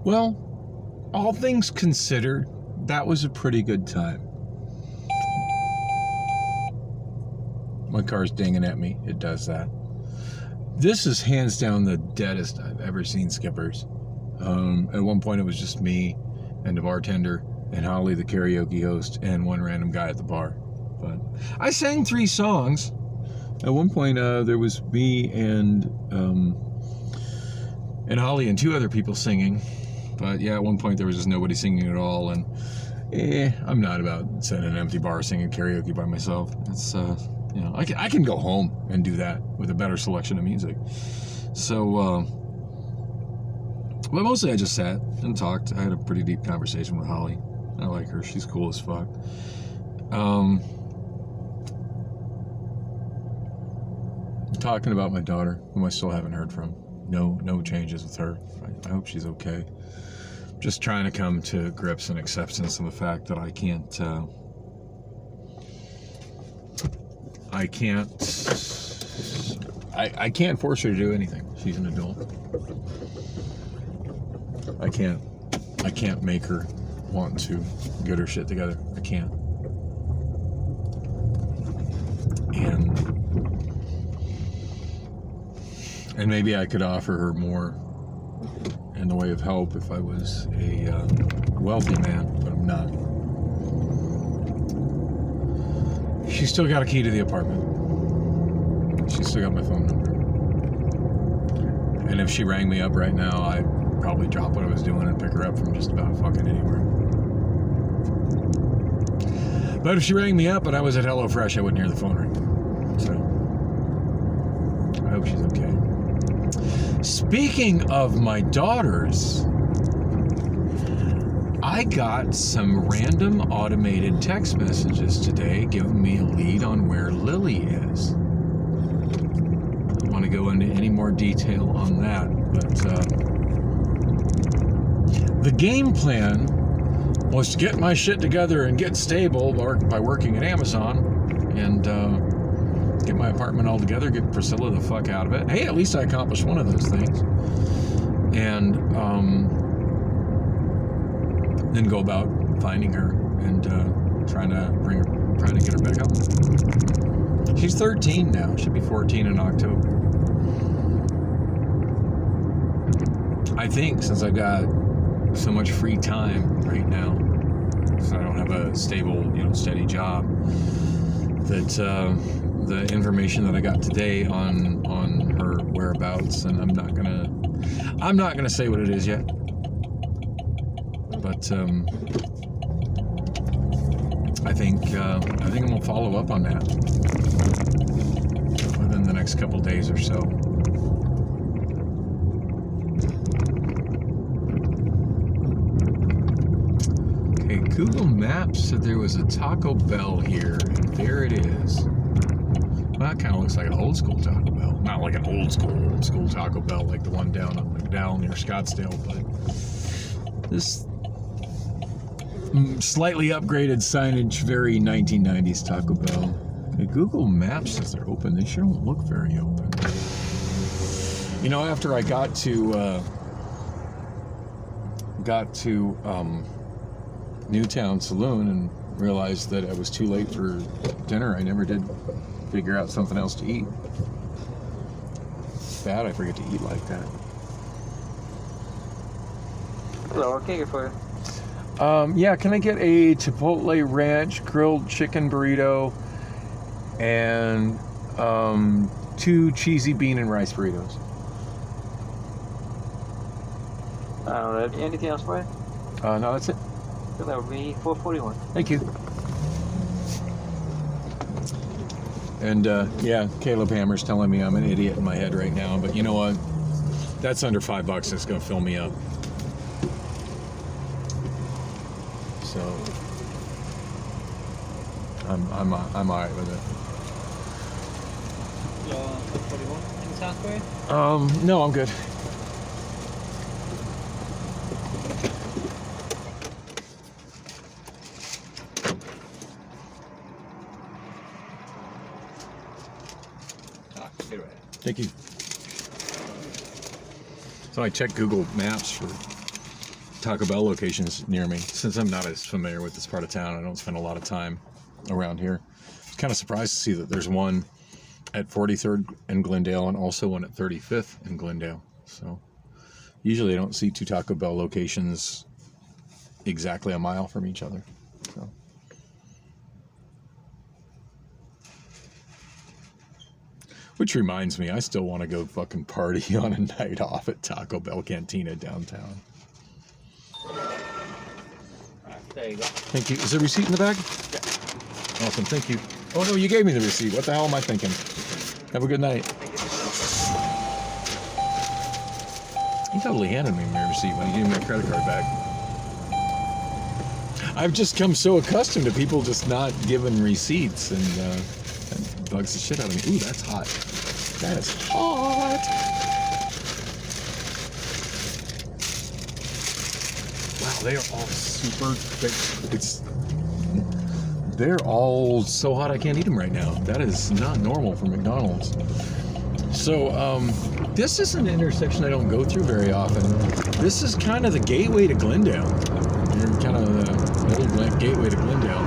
Well, all things considered, that was a pretty good time. My car's dinging at me. It does that. This is hands down the deadest I've ever seen Skippers. At one point, it was just me and the bartender and Holly, the karaoke host, and one random guy at the bar. But I sang 3 songs. At one point, there was me and Holly and 2 other people singing. But yeah, at one point there was just nobody singing at all, and I'm not about sitting in an empty bar singing karaoke by myself. It's I can go home and do that with a better selection of music. So, but mostly I just sat and talked. I had a pretty deep conversation with Holly. I like her. She's cool as fuck. Talking about my daughter, whom I still haven't heard from. No changes with her. I hope she's okay. Just trying to come to grips and acceptance of the fact that I can't force her to do anything. She's an adult. I can't make her want to get her shit together. I can't. And maybe I could offer her more in the way of help if I was a wealthy man, but I'm not. She's still got a key to the apartment. She's still got my phone number. And if she rang me up right now, I'd probably drop what I was doing and pick her up from just about fucking anywhere. But if she rang me up and I was at HelloFresh, I wouldn't hear the phone ring. So, I hope she's okay. Speaking of my daughters, I got some random automated text messages today giving me a lead on where Lily is. I don't want to go into any more detail on that, but the game plan was to get my shit together and get stable by working at Amazon and get my apartment all together, get Priscilla the fuck out of it. Hey, at least I accomplished one of those things. And then go about finding her and trying to get her back home. She's 13 now. She'll be 14 in October. I think since I've got so much free time right now, so I don't have a stable, steady job, that the information that I got today on her whereabouts, and I'm not gonna say what it is yet, but I think I'm gonna follow up on that within the next couple days or so. Okay, Google Maps said there was a Taco Bell here, and there it is. Well, that kind of looks like an old school Taco Bell. Not like an old school Taco Bell like the one down on McDowell near Scottsdale, but this slightly upgraded signage, very 1990s Taco Bell. Okay, Google Maps says they're open. They sure don't look very open. After I got to Newtown Saloon and realized that I was too late for dinner, I never did figure out something else to eat. It's bad I forget to eat like that. Hello, what can I get for you? Yeah, can I get a Chipotle Ranch grilled chicken burrito and 2 cheesy bean and rice burritos? Anything else for you? No, that's it. So that would be $4.41. Thank you. And yeah, Caleb Hammer's telling me I'm an idiot in my head right now, but you know what? That's under $5. It's gonna fill me up. So I'm all right with it. $4.41. Any sauce for you? No, I'm good. Thank you. So I checked Google Maps for Taco Bell locations near me. Since I'm not as familiar with this part of town, I don't spend a lot of time around here. I was kind of surprised to see that there's one at 43rd and Glendale and also one at 35th and Glendale. So usually I don't see two Taco Bell locations exactly a mile from each other. So. Which reminds me, I still want to go fucking party on a night off at Taco Bell Cantina downtown. There you go. Thank you. Is there a receipt in the bag? Yeah. Awesome, thank you. Oh no, you gave me the receipt. What the hell am I thinking? Have a good night. He totally handed me my receipt when he gave me my credit card back. I've just come so accustomed to people just not giving receipts, and that bugs the shit out of me. Ooh, that's hot. That is hot. Wow, they are all super thick. They're all so hot I can't eat them right now. That is not normal for McDonald's. So, this is an intersection I don't go through very often. This is kind of the gateway to Glendale. You're kind of the old gateway to Glendale.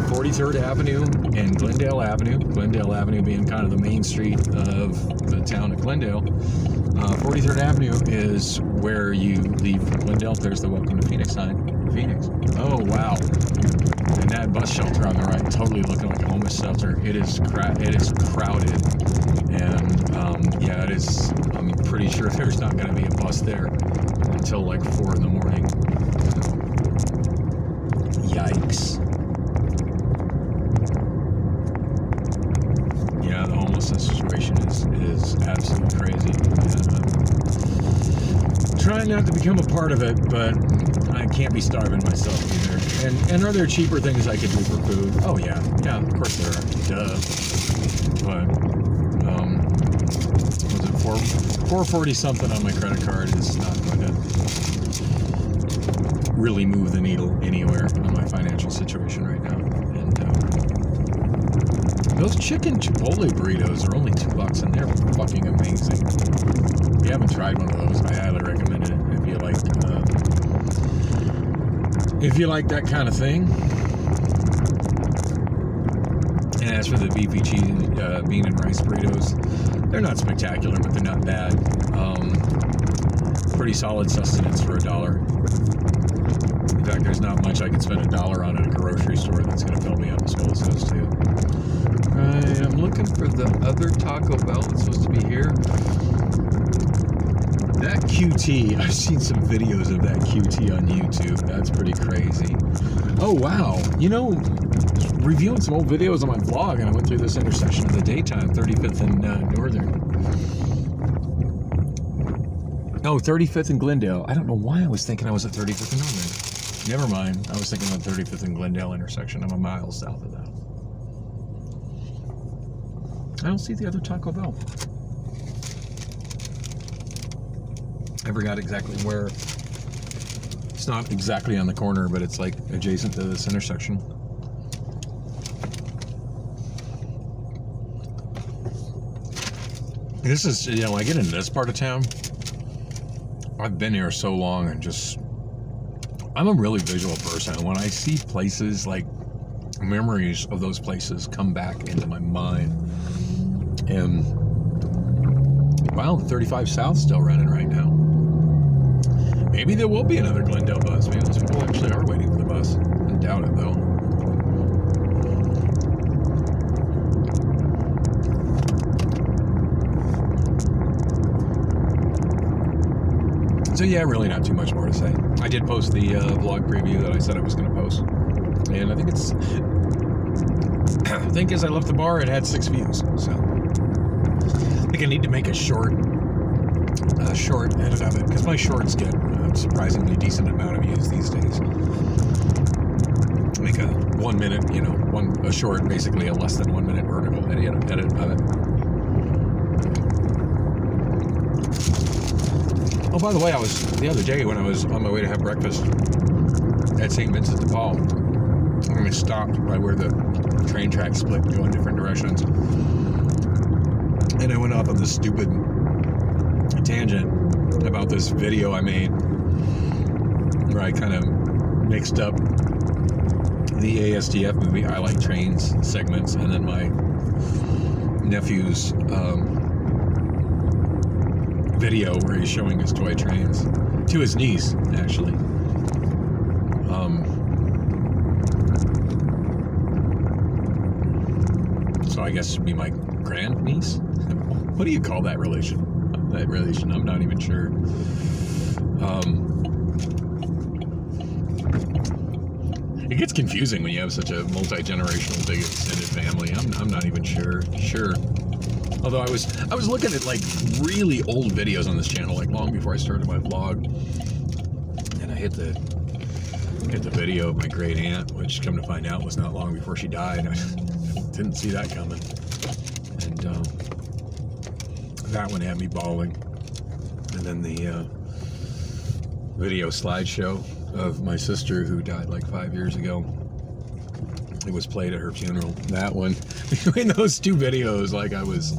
43rd Avenue and Glendale Avenue. Glendale Avenue being kind of the main street of the town of Glendale. 43rd Avenue is where you leave from Glendale. There's the Welcome to Phoenix sign. Phoenix. Oh, wow. And that bus shelter on the right, totally looking like a homeless shelter. It is crowded. And, yeah, it is. I'm pretty sure there's not going to be a bus there until like 4 in the morning. Yikes. Yeah, the homelessness situation is absolutely crazy. Trying not to become a part of it, but I can't be starving myself either. And are there cheaper things I could do for food? Oh yeah, of course there are. Duh. But was it 440 something on my credit card is not going to really move the needle anywhere on my financial situation right now. And those chicken Chipotle burritos are only $2 and they're fucking amazing. If you haven't tried one of those, I highly recommend it if you like that kind of thing. And as for the beefy cheese, bean and rice burritos, they're not spectacular, but they're not bad. Pretty solid sustenance for $1. In fact, there's not much I can spend $1 on at a grocery store that's going to fill me up as well as those two. I am looking for the other Taco Bell that's supposed to be here. That QT, I've seen some videos of that QT on YouTube. That's pretty crazy. Oh, wow. You know, reviewing some old videos on my vlog, and I went through this intersection in the daytime, 35th and Northern. Oh, 35th and Glendale. I don't know why I was thinking I was at 35th and Northern. Never mind. I was thinking of the 35th and Glendale intersection. I'm a mile south of that. I don't see the other Taco Bell. I forgot exactly where. It's not exactly on the corner, but it's like adjacent to this intersection. This is, you know, I get into this part of town. I've been here so long and just, I'm a really visual person. When I see places, like memories of those places come back into my mind. And wow, the 35 South's still running right now. Maybe there will be another Glendale bus. Maybe those people actually are waiting for the bus. I doubt it, though. So yeah, really not too much more to say. I did post the vlog preview that I said I was going to post. And I think it's... I think as I left the bar, it had 6 views. So I think I need to make a short edit of it, because my shorts get a surprisingly decent amount of views these days. Make a 1 minute, a short, basically a less than 1 minute vertical edit of it. Oh, by the way, the other day when I was on my way to have breakfast at St. Vincent de Paul, I stopped by where the train tracks split and go in different directions. And I went off on this stupid tangent about this video I made where I kind of mixed up the ASDF movie I Like Trains segments and then my nephew's video where he's showing his toy trains to his niece, actually. So I guess it'd be my grandniece. What do you call that relation? I'm not even sure. It gets confusing when you have such a multi-generational, big extended family. I'm not even sure. Although I was looking at like really old videos on this channel, like long before I started my vlog, and I hit the video of my great aunt, which come to find out was not long before she died. I didn't see that coming, and that one had me bawling. And then the video slideshow of my sister who died like 5 years ago. It was played at her funeral. That one, between those two videos, like I was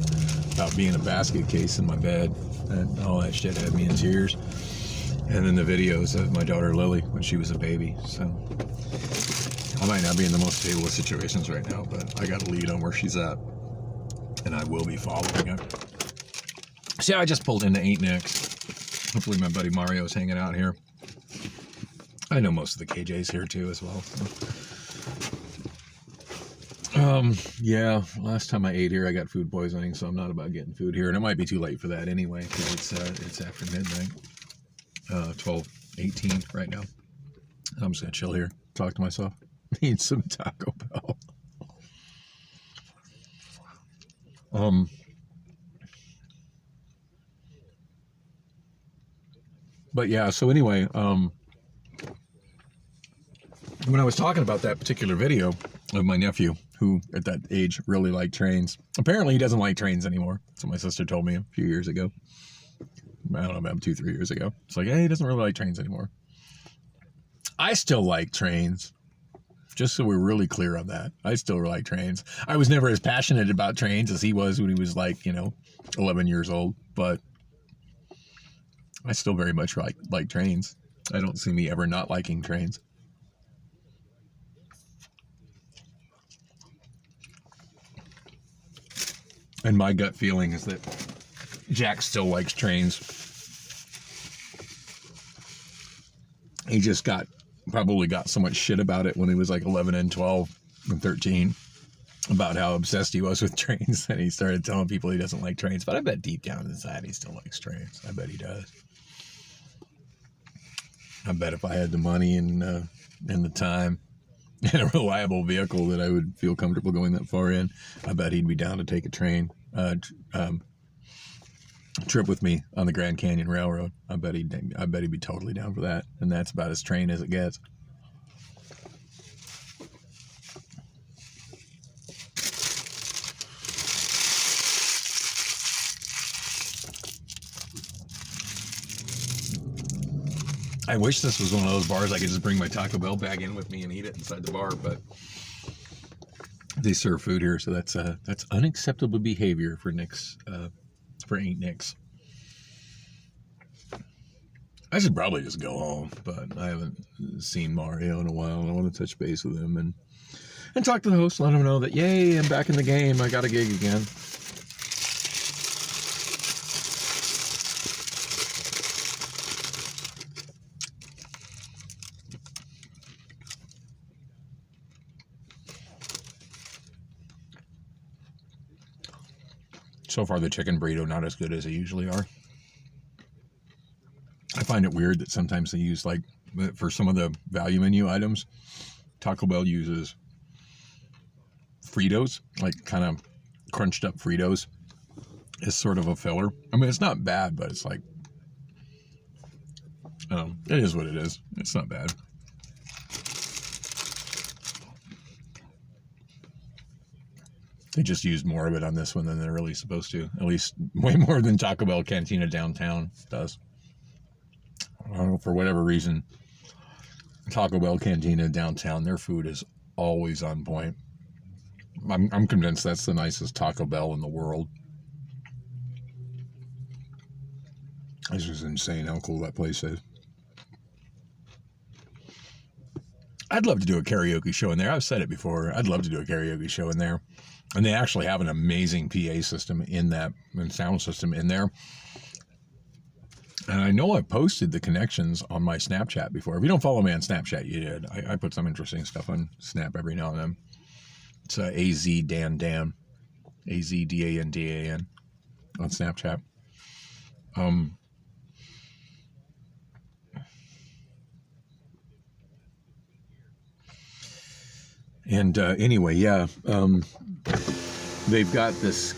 about being a basket case in my bed, and all that shit had me in tears. And then the videos of my daughter Lily when she was a baby. So I might not be in the most stable of situations right now, but I got a lead on where she's at, and I will be following it. See, I just pulled into Ain't Nick's. Hopefully my buddy Mario's hanging out here. I know most of the KJ's here too as well. So. Yeah, last time I ate here I got food poisoning, so I'm not about getting food here, and it might be too late for that anyway, because it's after midnight. 12:18 right now. I'm just gonna chill here, talk to myself, eat some Taco Bell. But yeah, so anyway, when I was talking about that particular video of my nephew, who at that age really liked trains, apparently he doesn't like trains anymore. That's what my sister told me a few years ago. I don't know, about 2-3 years ago. It's like, hey, he doesn't really like trains anymore. I still like trains. Just so we're really clear on that. I still like trains. I was never as passionate about trains as he was when he was like, 11 years old, but I still very much like trains. I don't see me ever not liking trains. And my gut feeling is that Jack still likes trains. He just probably got so much shit about it when he was like 11 and 12 and 13 about how obsessed he was with trains that he started telling people he doesn't like trains. But I bet deep down inside he still likes trains. I bet he does. I bet if I had the money and the time and a reliable vehicle that I would feel comfortable going that far in, I bet he'd be down to take a train trip with me on the Grand Canyon Railroad. I bet he'd be totally down for that. And that's about as train as it gets. I wish this was one of those bars I could just bring my Taco Bell bag in with me and eat it inside the bar, but they serve food here, so that's unacceptable behavior for Nick's, for Ain't Nick's. I should probably just go home, but I haven't seen Mario in a while, and I want to touch base with him and talk to the host, let him know that, yay, I'm back in the game, I got a gig again. So far, the chicken burrito not as good as they usually are. I find it weird that sometimes they use, like, for some of the value menu items, Taco Bell uses Fritos, like kind of crunched up Fritos, as sort of a filler. I mean, it's not bad, but it's like, it is what it is. It's not bad. They just used more of it on this one than they're really supposed to. At least way more than Taco Bell Cantina downtown does. I don't know, for whatever reason, Taco Bell Cantina downtown, their food is always on point. I'm convinced that's the nicest Taco Bell in the world. It's just insane how cool that place is. I'd love to do a karaoke show in there. I've said it before. I'd love to do a karaoke show in there. And they actually have an amazing PA system in that, and sound system in there. And I know I've posted the connections on my Snapchat before. If you don't follow me on Snapchat, you did. I put some interesting stuff on Snap every now and then. It's AZDandan, AZDANDAN on Snapchat. And anyway, yeah, they've got this.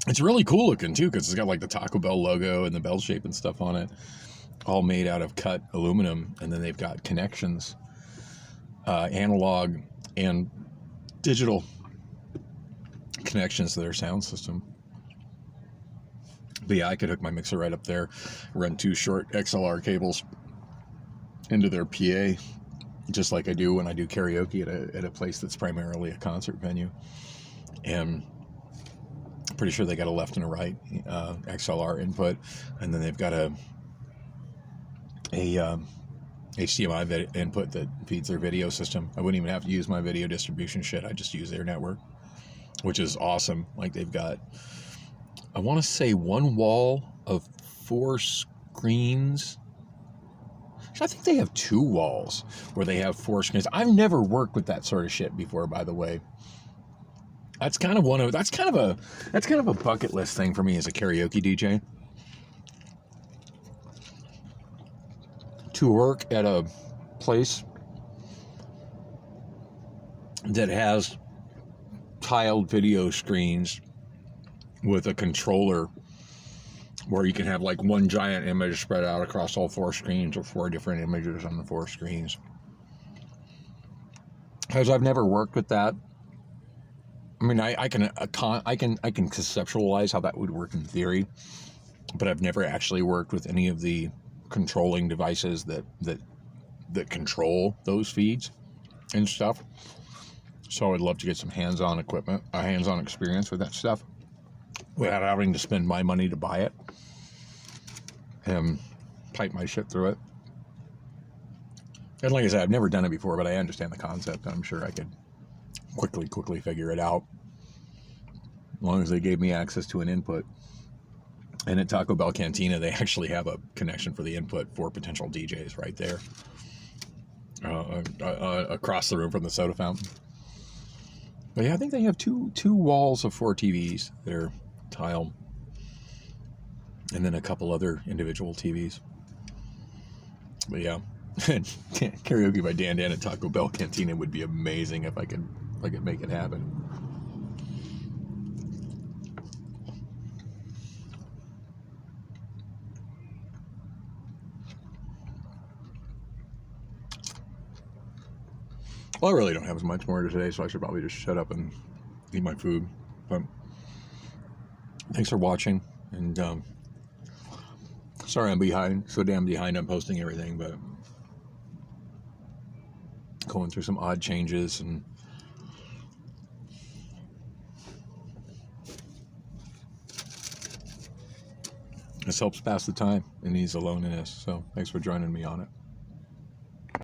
It's really cool looking too, because it's got like the Taco Bell logo and the bell shape and stuff on it, all made out of cut aluminum. And then they've got connections, analog and digital connections to their sound system. But yeah, I could hook my mixer right up there, run 2 short XLR cables into their PA, just like I do when I do karaoke at a place that's primarily a concert venue. And I'm pretty sure they got a left and a right XLR input, and then they've got a HDMI input that feeds their video system. I wouldn't even have to use my video distribution shit. I just use their network, which is awesome. Like they've got, I want to say 1 wall of 4 screens. I think they have 2 walls where they have 4 screens. I've never worked with that sort of shit before, by the way. That's kind of a bucket list thing for me as a karaoke DJ. To work at a place that has tiled video screens with a controller where you can have like one giant image spread out across all 4 screens, or 4 different images on the 4 screens. Because I've never worked with that. I mean, I can conceptualize how that would work in theory, but I've never actually worked with any of the controlling devices that control those feeds and stuff. So I'd love to get some hands-on equipment, hands-on experience with that stuff, without having to spend my money to buy it and pipe my shit through it. And like I said, I've never done it before, but I understand the concept, and I'm sure I could quickly figure it out, as long as they gave me access to an input. And at Taco Bell Cantina, they actually have a connection for the input for potential DJs right there, across the room from the soda fountain. But yeah, I think they have two walls of 4 TVs that are tiled, and then a couple other individual TVs. But yeah, karaoke by Dan at Taco Bell Cantina would be amazing if I could make it happen. Well, I really don't have as much more today, so I should probably just shut up and eat my food. But thanks for watching, and sorry I'm so damn behind on posting everything, but going through some odd changes, and this helps pass the time in these aloneliness. So thanks for joining me on it.